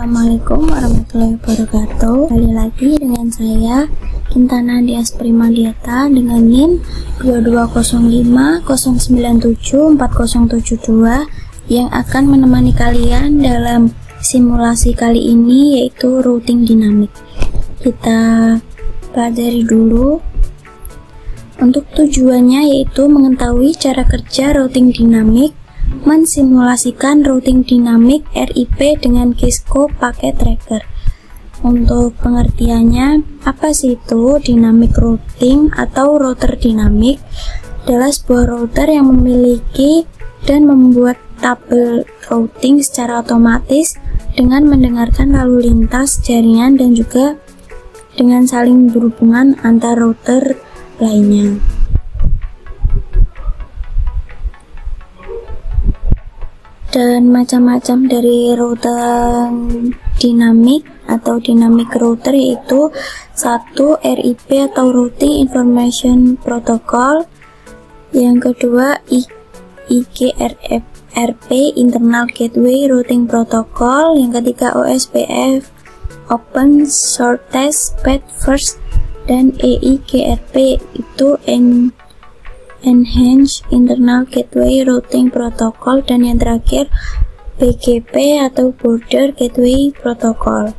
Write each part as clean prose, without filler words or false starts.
Assalamualaikum warahmatullahi wabarakatuh. Kembali lagi dengan saya Kintana Dias Primadiata dengan NIM 2205097472 yang akan menemani kalian dalam simulasi kali ini, yaitu routing dinamik. Kita pelajari dulu. Untuk tujuannya yaitu mengetahui cara kerja routing dinamik, mensimulasikan routing dinamik RIP dengan Cisco Packet Tracker. Untuk pengertiannya, apa sih itu dynamic routing atau router dinamik? Adalah sebuah router yang memiliki dan membuat tabel routing secara otomatis dengan mendengarkan lalu lintas jaringan dan juga dengan saling berhubungan antar router lainnya. Dan macam-macam dari router dinamik atau dynamic router yaitu 1. RIP atau Routing Information Protocol, yang kedua IGRP Internal Gateway Routing Protocol, yang ketiga OSPF Open Shortest Path First, dan EIGRP itu Enhanced Internal Gateway Routing Protocol, dan yang terakhir BGP atau Border Gateway Protocol.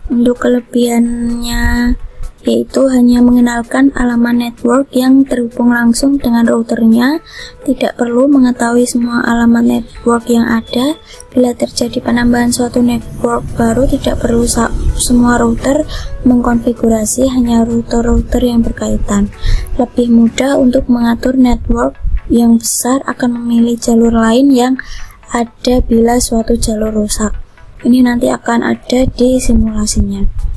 Untuk kelebihannya yaitu hanya mengenalkan alamat network yang terhubung langsung dengan routernya, tidak perlu mengetahui semua alamat network yang ada. Bila terjadi penambahan suatu network baru, tidak perlu semua router mengkonfigurasi, hanya router-router yang berkaitan. Lebih mudah untuk mengatur network yang besar, akan memilih jalur lain yang ada bila suatu jalur rusak. Ini nanti akan ada di simulasinya.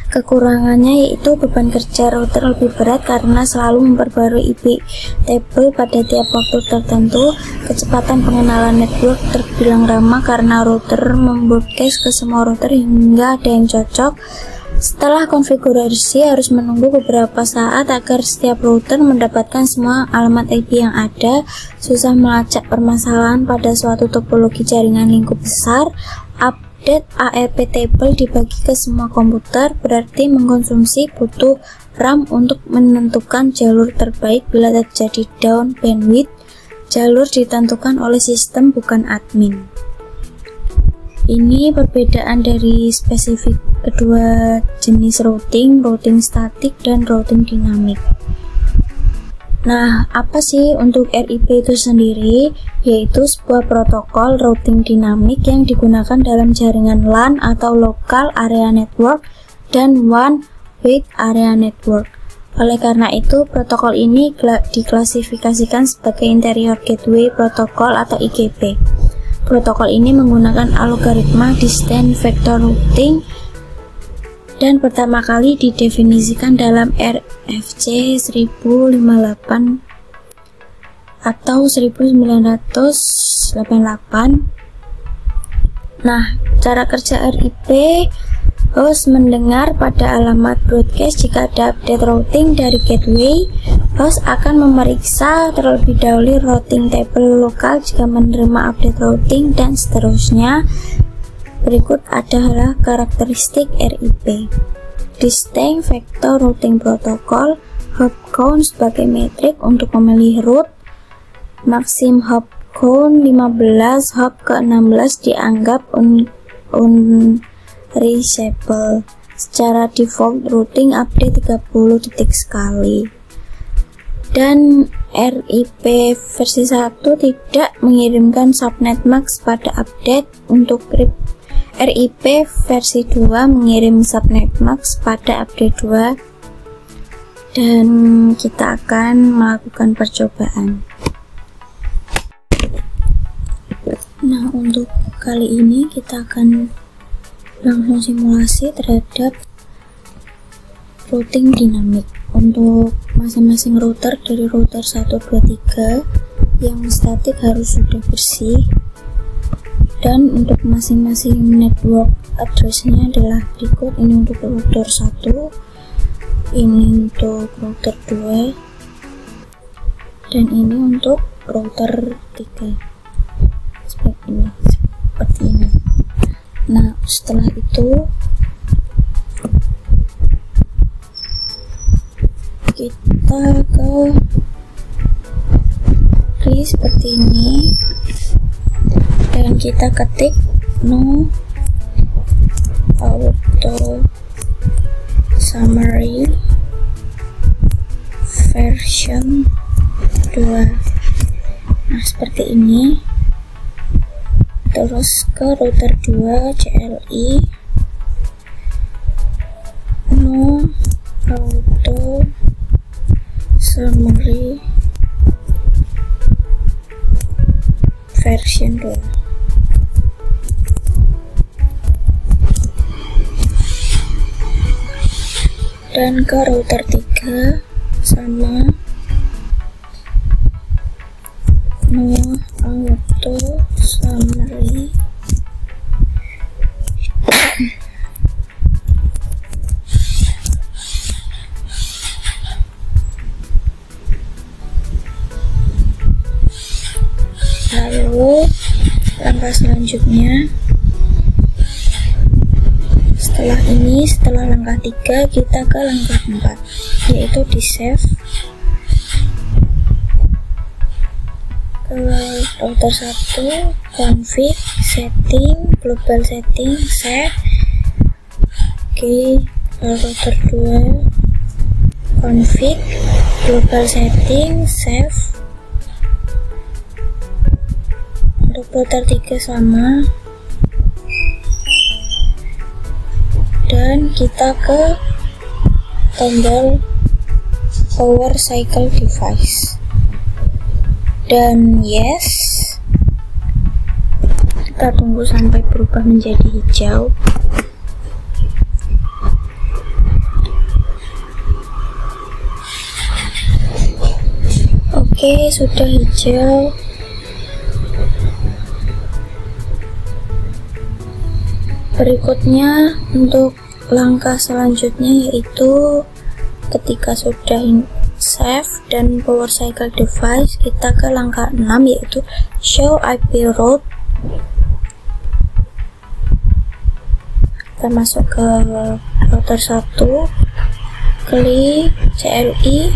Kekurangannya yaitu beban kerja router lebih berat karena selalu memperbarui IP table pada tiap waktu tertentu. Kecepatan pengenalan network terbilang ramah karena router membroadcast ke semua router hingga ada yang cocok. Setelah konfigurasi harus menunggu beberapa saat agar setiap router mendapatkan semua alamat IP yang ada. Susah melacak permasalahan pada suatu topologi jaringan lingkup besar. Update ARP table dibagi ke semua komputer, berarti mengkonsumsi butuh RAM untuk menentukan jalur terbaik. Bila terjadi down bandwidth, jalur ditentukan oleh sistem bukan admin. Ini perbedaan dari spesifik kedua jenis routing statik dan routing dinamik. Nah, apa sih untuk RIP itu sendiri? Yaitu sebuah protokol routing dinamik yang digunakan dalam jaringan LAN atau Local Area Network dan One Way Area Network. Oleh karena itu, protokol ini diklasifikasikan sebagai Interior Gateway Protocol atau IGP. Protokol ini menggunakan algoritma Distance Vector Routing dan pertama kali didefinisikan dalam RFC 1058 atau 1988. Nah, cara kerja RIP: host mendengar pada alamat broadcast jika ada update routing dari gateway. Host akan memeriksa terlebih dahulu routing table lokal jika menerima update routing, dan seterusnya. Berikut adalah karakteristik RIP. Distinct Vector Routing Protocol. Hop count sebagai metrik untuk memilih route. Maxim hop count 15, hop ke-16 dianggap unreachable. Secara default routing update 30 detik sekali. Dan RIP versi 1 tidak mengirimkan subnet max pada update. Untuk RIP versi 2 mengirim subnet max pada update 2, dan kita akan melakukan percobaan. Nah, untuk kali ini kita akan langsung simulasi terhadap routing dinamik. Untuk masing-masing router dari router 1, 2, 3 yang statik harus sudah bersih. Dan untuk masing-masing network address-nya adalah berikut. Ini untuk router 1, ini untuk router 2, dan ini untuk router 3. Seperti ini. Nah, Setelah itu kita ke klik seperti ini dan kita ketik no auto summary version 2. Nah, seperti ini. Terus ke router 2 CLI no auto summary version 2. Dan ke router 3 sama no auto summary lalu langkah selanjutnya setelah langkah 3 kita ke langkah 4, yaitu di save ke router 1 config setting global setting save. Oke, router 2 config global setting save. Untuk router 3 sama, dan kita ke tombol power cycle device dan yes, kita tunggu sampai berubah menjadi hijau. Oke, sudah hijau. Berikutnya untuk langkah selanjutnya yaitu ketika sudah save dan power cycle device, kita ke langkah 6 yaitu show IP route. Kita masuk ke router 1, klik CLI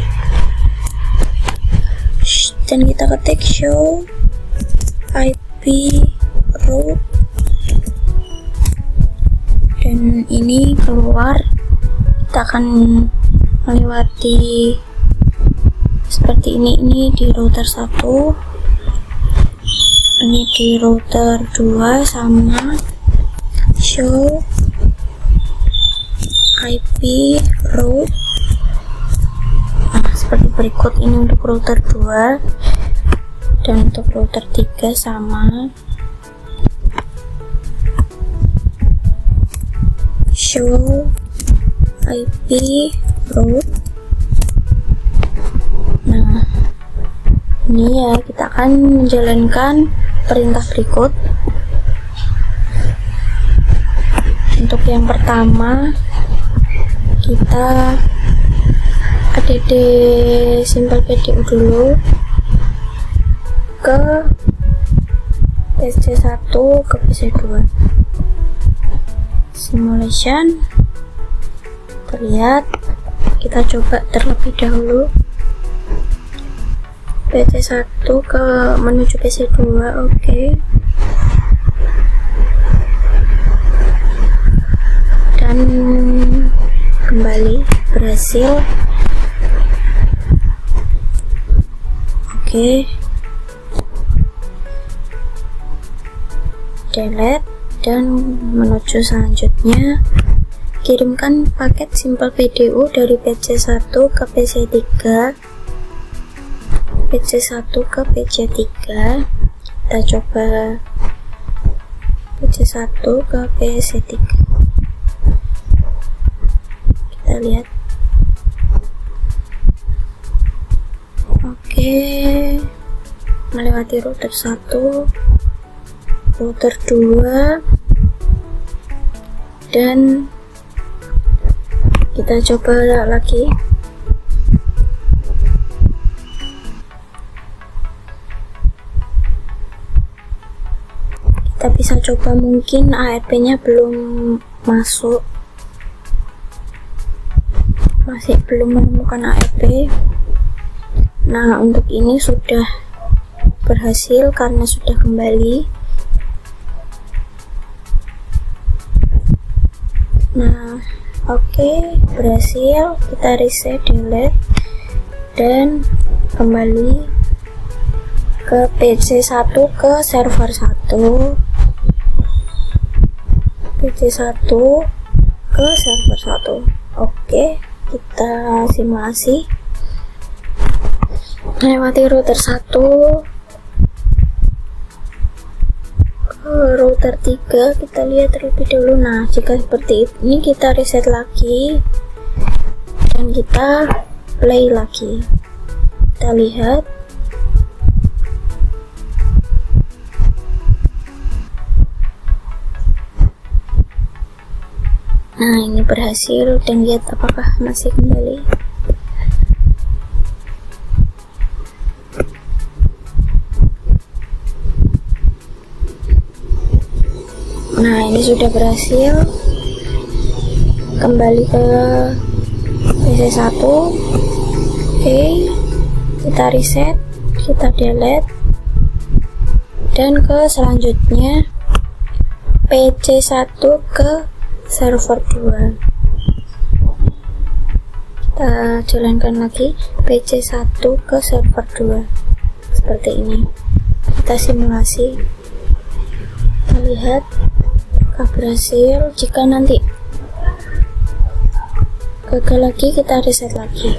dan kita ketik show IP route. Dan ini keluar, kita akan melewati seperti ini di router 1, ini di router 2 sama show IP route. Nah, seperti berikut. Ini untuk router 2 dan untuk router 3 sama show IP route. Nah, ini ya, kita akan menjalankan perintah berikut. Untuk yang pertama, kita add simple PDU dulu ke PC1 ke PC2. Simulation terlihat. Kita coba terlebih dahulu PC1 ke menuju PC2. Oke. Dan kembali berhasil. Oke. Delete dan menuju selanjutnya, kirimkan paket simple PDU dari PC1 ke PC3, PC1 ke PC3. Kita coba PC1 ke PC3, kita lihat. Oke, melewati router 1, router 2, dan kita coba lagi. Kita bisa coba, mungkin ARP-nya belum masuk, masih belum menemukan ARP. Nah, untuk ini sudah berhasil karena sudah kembali. Nah, oke, berhasil. Kita reset, delete, dan kembali ke PC1 ke server 1. PC1 ke server 1. Oke, kita simulasi melewati router 1 ke router 3. Kita lihat terlebih dahulu. Nah, jika seperti ini kita reset lagi dan kita play lagi. Kita lihat. Nah, ini berhasil, dan lihat apakah masih kembali. Nah, ini sudah berhasil kembali ke PC1. Oke, kita reset, kita delete, dan ke selanjutnya PC1 ke server 2. Kita jalankan lagi PC1 ke server 2 seperti ini. Kita simulasi, kita lihat apakah berhasil. Jika nanti gagal lagi, kita reset lagi.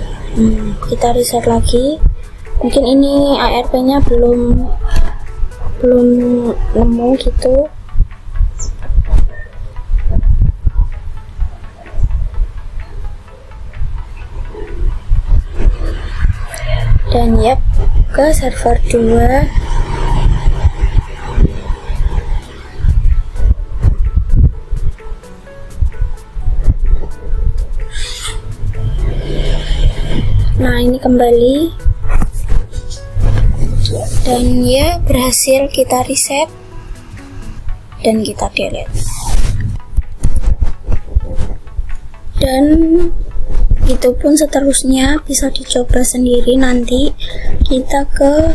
Kita reset lagi. Mungkin ini ARP-nya belum nemu gitu. Dan yap, ke server 2. Nah, ini kembali, dan ya berhasil. Kita reset dan kita delete, dan itu pun seterusnya bisa dicoba sendiri. Nanti kita ke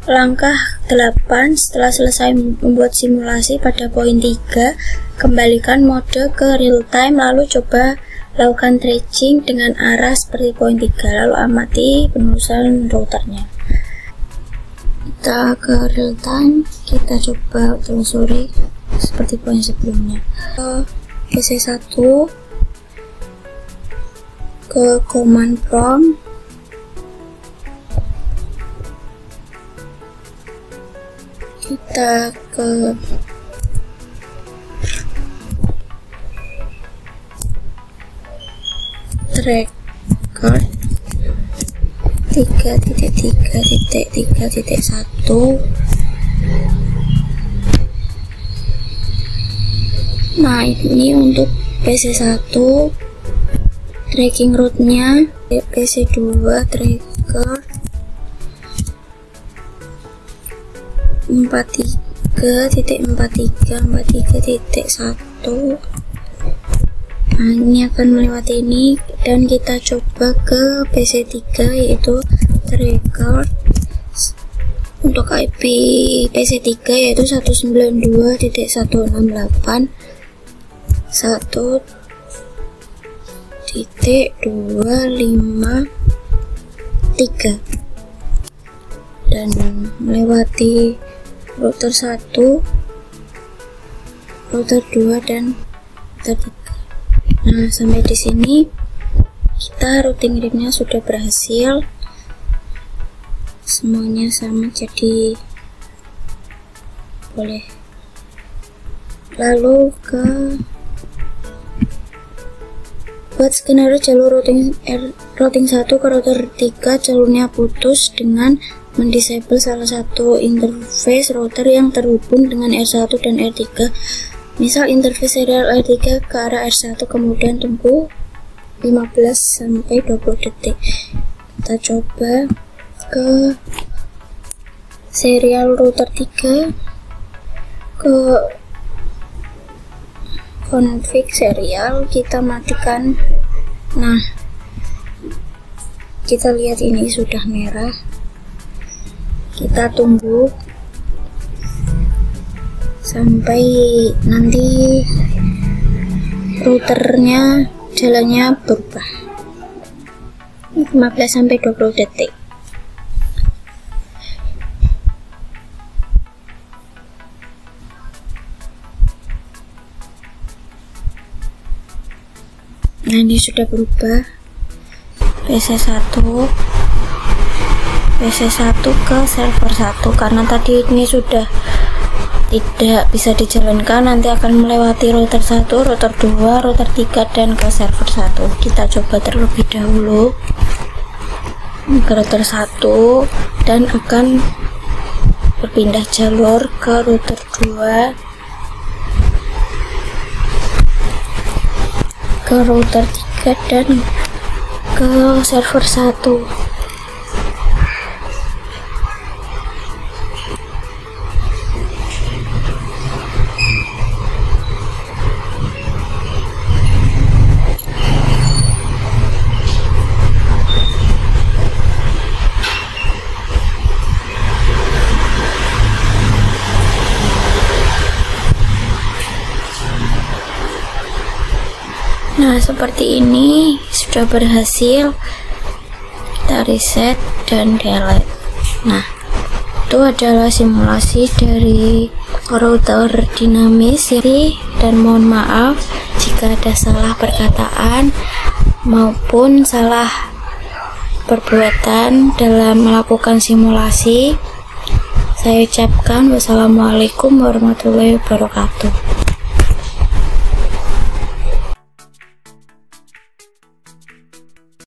langkah 8. Setelah selesai membuat simulasi pada poin 3, kembalikan mode ke real time, lalu coba lakukan tracing dengan arah seperti poin 3, lalu amati penelusuran routernya. Kita ke real time, kita coba telusuri seperti poin sebelumnya. Ke PC1, ke command prompt, kita ke record 3.3.3.1. Nah, ini untuk PC1 tracking route-nya. PC2 tracker 43.43.1. Nah, ini akan melewati ini, dan kita coba ke PC3, yaitu tracker untuk IP PC3 yaitu 192.168.1.253 dan melewati router 1, router 2, dan router 3. Nah, sampai di sini kita routing rimnya sudah berhasil, semuanya sama, jadi boleh. Lalu buat skenario jalur routing 1 ke router 3, jalurnya putus dengan mendisable salah satu interface router yang terhubung dengan R1 dan R3. Misal interface serial R3 ke arah R1, kemudian tunggu 15-20 detik. Kita coba ke serial router 3, ke config serial, kita matikan. Nah, kita lihat ini sudah merah. Kita tunggu sampai nanti routernya jalannya berubah. 15-20 detik. Nah, ini sudah berubah. PC1 ke server 1, karena tadi ini sudah tidak bisa dijalankan, nanti akan melewati router 1, router 2, router 3, dan ke server 1. Kita coba terlebih dahulu ke router 1 dan akan berpindah jalur ke router 2, ke router 3, dan ke server 1. Nah, seperti ini sudah berhasil. Kita reset dan delete. Nah, itu adalah simulasi dari router dinamis dan mohon maaf jika ada salah perkataan maupun salah perbuatan dalam melakukan simulasi. Saya ucapkan wassalamualaikum warahmatullahi wabarakatuh.